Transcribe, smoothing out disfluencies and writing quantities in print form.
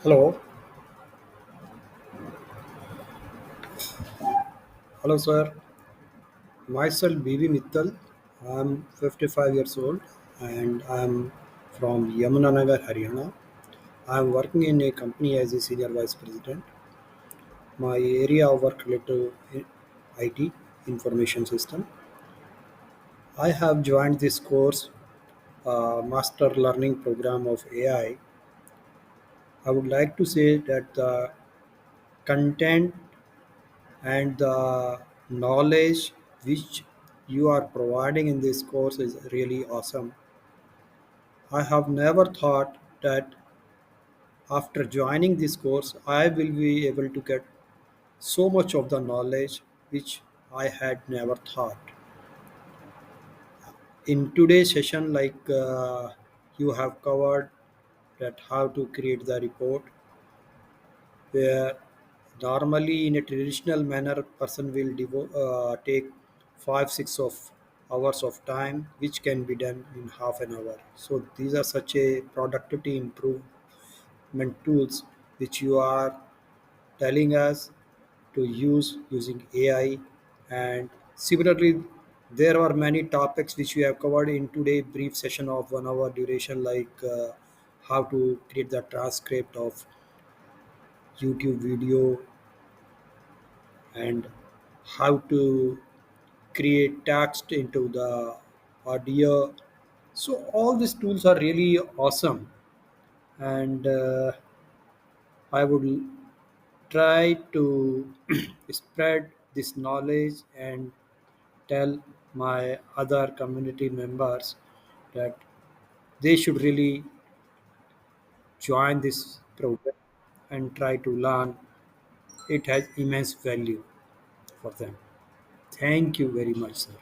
Hello, hello, sir. Myself, B.V. Mittal. I'm 55 years old and I'm from Yamunanagar, Haryana. I'm working in a company as a senior vice president. My area of work related to IT, information system. I have joined this course, master learning program of AI. I would like to say that the content and the knowledge which you are providing in this course is really awesome. I have never thought that after joining this course I will be able to get so much of the knowledge which I had never thought. In today's session, you have covered that how to create the report, where normally in a traditional manner person will take 5 6 of hours of time, which can be done in half an hour. So these are such a productivity improvement tools which you are telling us to use using AI. And similarly, there are many topics which we have covered in today brief session of 1 hour duration, how to create the transcript of YouTube video, and how to create text into the audio. So all these tools are really awesome, and I would try to spread this knowledge and tell my other community members that they should really join this program and try to learn. It has immense value for them. Thank you very much, sir.